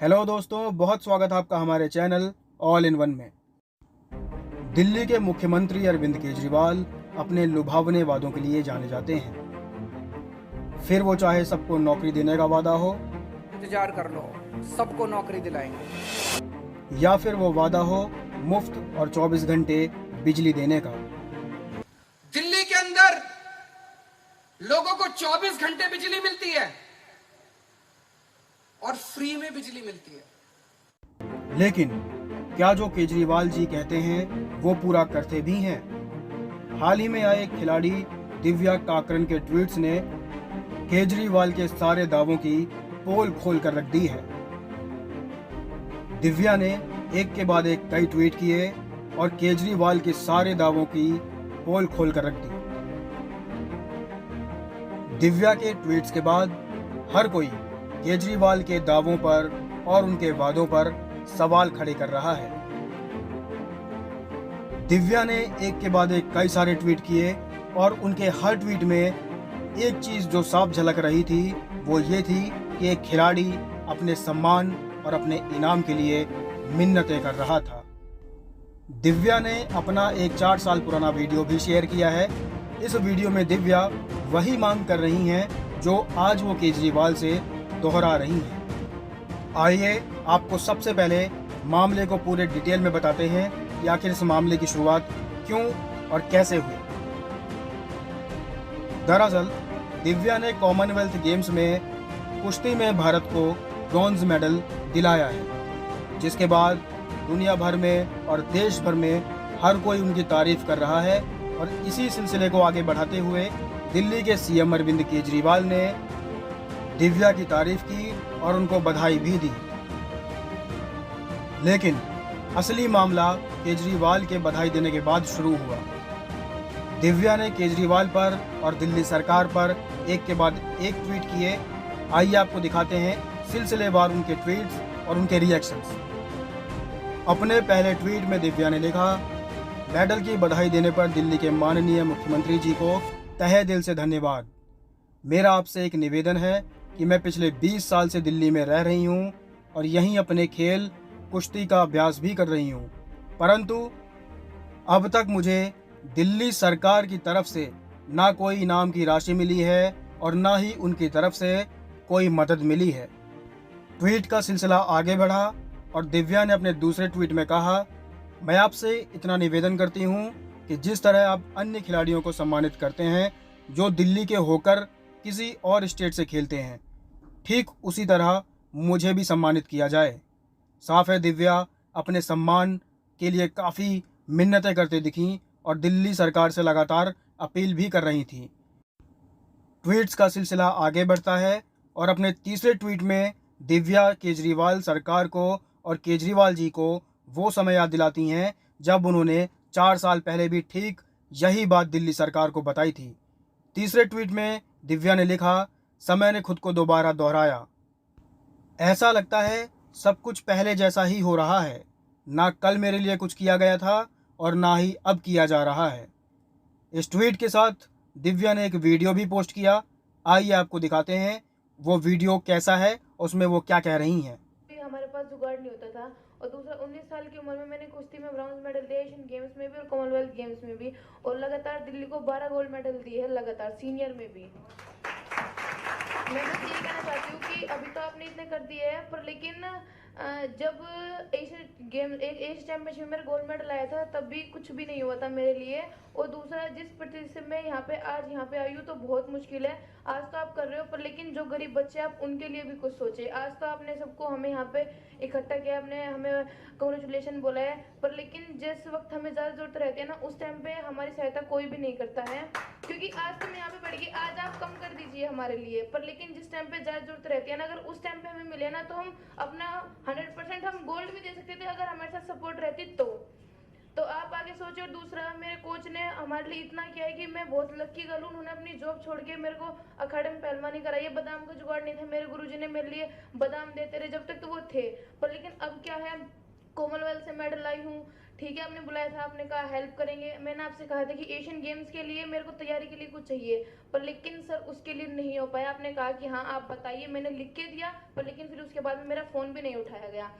Hello दोस्तों, बहुत स्वागत है आपका हमारे चैनल ऑल इन वन में। दिल्ली के मुख्यमंत्री अरविंद केजरीवाल अपने लुभावने वादों के लिए जाने जाते हैं। फिर वो चाहे सबको नौकरी देने का वादा हो, इंतजार कर लो, सबको नौकरी दिलाएंगे। या फिर वो वादा हो मुफ्त और 24 घंटे बिजली देने का। दिल्ली के अंदर लोगों को 24 घंटे बिजली मिलती है और फ्री में बिजली मिलती है। लेकिन क्या जो केजरीवाल जी कहते हैं वो पूरा करते भी हैं? हाल ही में आए खिलाड़ी दिव्या काकरन के ट्वीट्स ने केजरीवाल के सारे दावों की पोल खोल कर रख दी है। दिव्या ने एक के बाद एक कई ट्वीट किए और केजरीवाल के सारे दावों की पोल खोल कर रख दी। दिव्या के ट्वीट्स के बाद हर कोई केजरीवाल के दावों पर और उनके वादों पर सवाल खड़े कर रहा है। दिव्या ने एक के बाद एक कई सारे ट्वीट किए और उनके हर ट्वीट में एक चीज जो साफ झलक रही थी वो ये थी कि एक खिलाड़ी अपने सम्मान और अपने इनाम के लिए मिन्नतें कर रहा था। दिव्या ने अपना एक 4 साल पुराना वीडियो भी शेयर किया है। इस वीडियो में दिव्या वही मांग कर रही हैं जो आज वो केजरीवाल से दोहरा रही हैं। आइए आपको सबसे पहले मामले को पूरे डिटेल में बताते हैं कि आखिर इस मामले की शुरुआत क्यों और कैसे हुई। दरअसल दिव्या ने कॉमनवेल्थ गेम्स में कुश्ती में भारत को ब्रॉन्ज मेडल दिलाया है, जिसके बाद दुनिया भर में और देश भर में हर कोई उनकी तारीफ कर रहा है। और इसी सिलसिले को आगे बढ़ाते हुए दिल्ली के सीएम अरविंद केजरीवाल ने दिव्या की तारीफ की और उनको बधाई भी दी। लेकिन असली मामला केजरीवाल के बधाई देने के बाद शुरू हुआ। दिव्या ने केजरीवाल पर और दिल्ली सरकार पर एक के बाद एक ट्वीट किए। आइए आपको दिखाते हैं सिलसिलेवार उनके ट्वीट्स और उनके रिएक्शंस। अपने पहले ट्वीट में दिव्या ने लिखा, मेडल की बधाई देने पर दिल्ली के माननीय मुख्यमंत्री जी को तहे दिल से धन्यवाद। मेरा आपसे एक निवेदन है कि मैं पिछले 20 साल से दिल्ली में रह रही हूँ और यहीं अपने खेल कुश्ती का अभ्यास भी कर रही हूँ, परंतु अब तक मुझे दिल्ली सरकार की तरफ से ना कोई इनाम की राशि मिली है और ना ही उनकी तरफ से कोई मदद मिली है। ट्वीट का सिलसिला आगे बढ़ा और दिव्या ने अपने दूसरे ट्वीट में कहा, मैं आपसे इतना निवेदन करती हूँ कि जिस तरह आप अन्य खिलाड़ियों को सम्मानित करते हैं जो दिल्ली के होकर किसी और स्टेट से खेलते हैं, ठीक उसी तरह मुझे भी सम्मानित किया जाए। साफ है दिव्या अपने सम्मान के लिए काफ़ी मिन्नतें करते दिखीं और दिल्ली सरकार से लगातार अपील भी कर रही थी। ट्वीट्स का सिलसिला आगे बढ़ता है और अपने तीसरे ट्वीट में दिव्या केजरीवाल सरकार को और केजरीवाल जी को वो समय याद दिलाती हैं जब उन्होंने 4 साल पहले भी ठीक यही बात दिल्ली सरकार को बताई थी। तीसरे ट्वीट में दिव्या ने लिखा, समय ने खुद को दोबारा दोहराया। ऐसा लगता है सब कुछ पहले जैसा ही हो रहा है। ना कल मेरे लिए कुछ किया गया था और ना ही अब किया जा रहा है। इस ट्वीट के साथ दिव्या ने एक वीडियो भी पोस्ट किया। आइए आपको दिखाते हैं वो वीडियो कैसा है, उसमें वो क्या कह रही हैं। हमारे पास जुगाड़ नहीं होता था और दूसरा 19 साल की उम्र में मैंने कुश्ती में ब्रॉन्ज मेडल दिया, एशियन गेम्स में भी और कॉमनवेल्थ गेम्स में भी, और लगातार दिल्ली को 12 गोल्ड मेडल दिए हैं लगातार सीनियर में भी। मैं बस ये कहना चाहती हूँ कि अभी तो आपने इतने कर दिए हैं, पर लेकिन जब एशियन चैंपियनशिप में गोल्ड मेडल आया था तब भी कुछ भी नहीं हुआ था मेरे लिए। और दूसरा, जिस प्रतिशत में आज यहाँ पे आई हूँ तो बहुत मुश्किल है। आज तो आप कर रहे हो, पर लेकिन जो गरीब बच्चे आप उनके लिए भी कुछ सोचे। आज तो आपने सबको हमें यहाँ पे इकट्ठा किया, आपने हमें कॉन्ग्रेचुलेशन बोला है, पर लेकिन जिस वक्त हमें ज़्यादा जरूरत रहती है ना, उस टाइम पे हमारी सहायता कोई भी नहीं करता है। क्योंकि आज तो मैं यहाँ पे बैठ गई, आज आप कम कर दीजिए हमारे लिए, पर लेकिन जिस टाइम पे ज़्यादा जरूरत रहती है ना, अगर उस टाइम पे हमें मिले ना तो हम अपना 100% हम गोल्ड भी दे सकते थे अगर हमारे साथ सपोर्ट रहती तो आप आगे सोचो। और दूसरा, मेरे कोच ने हमारे लिए इतना किया है कि मैं बहुत लकी गर्ल हूँ। उन्होंने अपनी जॉब छोड़ के मेरे को अखाड़े में पहलवानी कराई है। बादाम का जुगाड़ नहीं था, मेरे गुरुजी ने मेरे लिए बादाम देते रहे जब तक तो वो थे, पर लेकिन अब क्या है, कॉमनवेल्थ से मेडल लाई हूँ, ठीक है, आपने बुलाया था, आपने कहा हेल्प करेंगे, मैंने आपसे कहा था कि एशियन गेम्स के लिए मेरे को तैयारी के लिए कुछ चाहिए, पर लेकिन सर उसके लिए नहीं हो पाया। आपने कहा कि हाँ आप बताइए, मैंने लिख के दिया, पर लेकिन फिर उसके बाद में मेरा फ़ोन भी नहीं उठाया गया।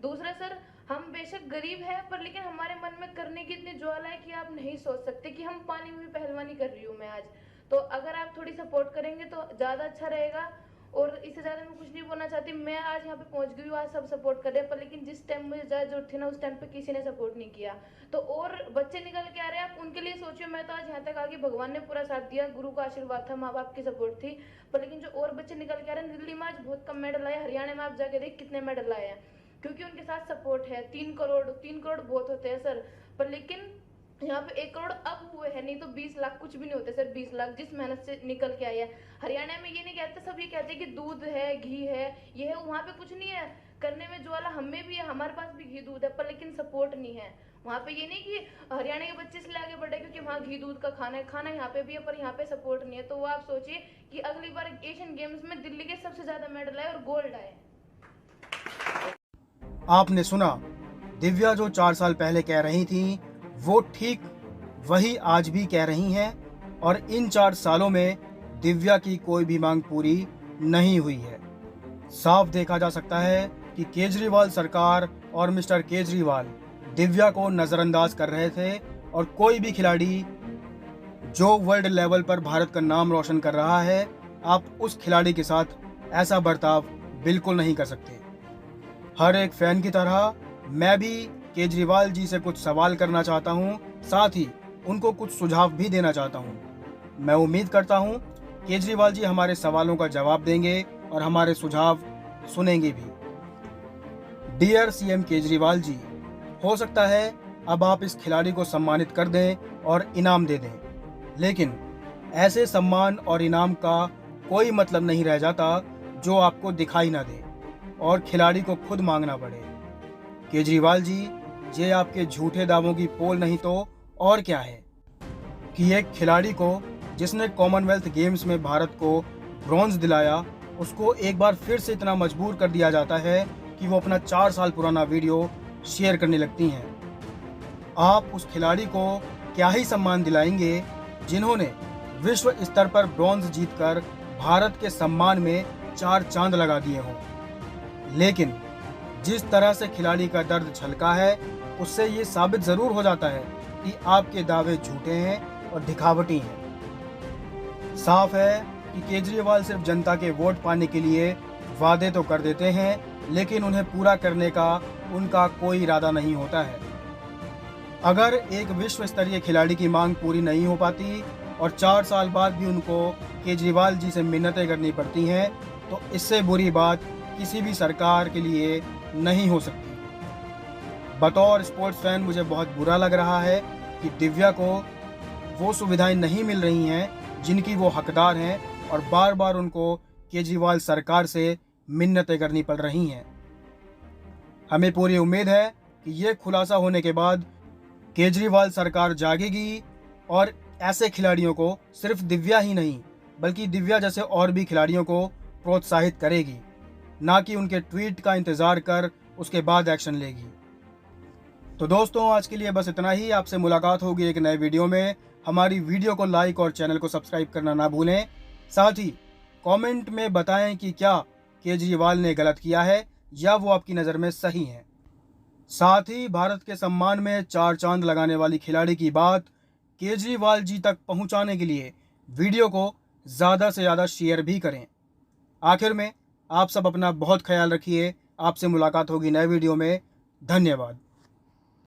दूसरा सर, हम बेशक गरीब है, पर लेकिन हमारे मन में करने की इतनी ज्वाला है कि आप नहीं सोच सकते कि हम पानी में भी पहलवानी कर रही हूँ मैं आज। तो अगर आप थोड़ी सपोर्ट करेंगे तो ज़्यादा अच्छा रहेगा। और इससे ज़्यादा मैं कुछ नहीं बोलना चाहती। मैं आज यहाँ पे पहुँच गई हूँ, आज सब सपोर्ट कर रहे हैं, पर लेकिन जिस टाइम मुझे ज़्यादा जरूरत थी ना, उस टाइम पे किसी ने सपोर्ट नहीं किया। तो और बच्चे निकल के आ रहे हैं, आप उनके लिए सोचिए। मैं तो आज यहाँ तक आ गई, भगवान ने पूरा साथ दिया, गुरु का आशीर्वाद था, माँ बाप की सपोर्ट थी। पर लेकिन जो और बच्चे निकल के आ रहे हैं, दिल्ली में आज बहुत कम मेडल आए, हरियाणा में आप जाके देख कितने मेडल आए हैं, क्योंकि उनके साथ सपोर्ट है। 3 करोड़ बहुत होते हैं सर, पर लेकिन यहाँ पे 1 करोड़ अब हुए हैं, नहीं तो 20 लाख कुछ भी नहीं होते सर। 20 लाख जिस मेहनत से निकल के आए हैं। हरियाणा में ये नहीं कहते, सब ये कहते हैं कि दूध है, घी है, ये है, वहाँ पे कुछ नहीं है करने में ज्वाला। हमें भी है, हमारे पास भी घी दूध है, पर लेकिन सपोर्ट नहीं है। वहाँ पे ये नहीं कि हरियाणा के बच्चे इसलिए आगे बढ़े क्योंकि वहाँ घी दूध का खाना यहाँ पे भी है, पर यहाँ पे सपोर्ट नहीं है। तो वो आप सोचिए कि अगली बार एशियन गेम्स में दिल्ली के सबसे ज्यादा मेडल आए और गोल्ड आए। आपने सुना, दिव्या जो 4 साल पहले कह रही थी वो ठीक वही आज भी कह रही हैं, और इन 4 सालों में दिव्या की कोई भी मांग पूरी नहीं हुई है। साफ देखा जा सकता है कि केजरीवाल सरकार और मिस्टर केजरीवाल दिव्या को नज़रअंदाज कर रहे थे, और कोई भी खिलाड़ी जो वर्ल्ड लेवल पर भारत का नाम रोशन कर रहा है, आप उस खिलाड़ी के साथ ऐसा बर्ताव बिल्कुल नहीं कर सकते। हर एक फैन की तरह मैं भी केजरीवाल जी से कुछ सवाल करना चाहता हूं, साथ ही उनको कुछ सुझाव भी देना चाहता हूं। मैं उम्मीद करता हूं केजरीवाल जी हमारे सवालों का जवाब देंगे और हमारे सुझाव सुनेंगे भी। डियर सीएम केजरीवाल जी, हो सकता है अब आप इस खिलाड़ी को सम्मानित कर दें और इनाम दे दें, लेकिन ऐसे सम्मान और इनाम का कोई मतलब नहीं रह जाता जो आपको दिखाई ना दे और खिलाड़ी को खुद मांगना पड़े। केजरीवाल जी, ये आपके झूठे दावों की पोल नहीं तो और क्या है कि एक खिलाड़ी को जिसने कॉमनवेल्थ गेम्स में भारत को ब्रॉन्ज दिलाया, उसको एक बार फिर से इतना मजबूर कर दिया जाता है कि वो अपना 4 साल पुराना वीडियो शेयर करने लगती हैं। आप उस खिलाड़ी को क्या ही सम्मान दिलाएंगे जिन्होंने विश्व स्तर पर ब्रॉन्ज जीतकर भारत के सम्मान में 4 चांद लगा दिए हों। लेकिन जिस तरह से खिलाड़ी का दर्द छलका है, उससे ये साबित जरूर हो जाता है कि आपके दावे झूठे हैं और दिखावटी हैं। साफ है कि केजरीवाल सिर्फ जनता के वोट पाने के लिए वादे तो कर देते हैं, लेकिन उन्हें पूरा करने का उनका कोई इरादा नहीं होता है। अगर एक विश्व स्तरीय खिलाड़ी की मांग पूरी नहीं हो पाती और 4 साल बाद भी उनको केजरीवाल जी से मिन्नतें करनी पड़ती हैं, तो इससे बुरी बात किसी भी सरकार के लिए नहीं हो सकती। बतौर स्पोर्ट्स फैन मुझे बहुत बुरा लग रहा है कि दिव्या को वो सुविधाएं नहीं मिल रही हैं जिनकी वो हकदार हैं, और बार बार उनको केजरीवाल सरकार से मिन्नतें करनी पड़ रही हैं। हमें पूरी उम्मीद है कि ये खुलासा होने के बाद केजरीवाल सरकार जागेगी और ऐसे खिलाड़ियों को, सिर्फ दिव्या ही नहीं बल्कि दिव्या जैसे और भी खिलाड़ियों को प्रोत्साहित करेगी, ना कि उनके ट्वीट का इंतज़ार कर उसके बाद एक्शन लेगी। तो दोस्तों, आज के लिए बस इतना ही। आपसे मुलाकात होगी एक नए वीडियो में। हमारी वीडियो को लाइक और चैनल को सब्सक्राइब करना ना भूलें। साथ ही कमेंट में बताएं कि क्या केजरीवाल ने गलत किया है या वो आपकी नज़र में सही है। साथ ही भारत के सम्मान में 4 चांद लगाने वाली खिलाड़ी की बात केजरीवाल जी तक पहुंचाने के लिए वीडियो को ज़्यादा से ज़्यादा शेयर भी करें। आखिर में आप सब अपना बहुत ख्याल रखिए। आपसे मुलाकात होगी नए वीडियो में। धन्यवाद।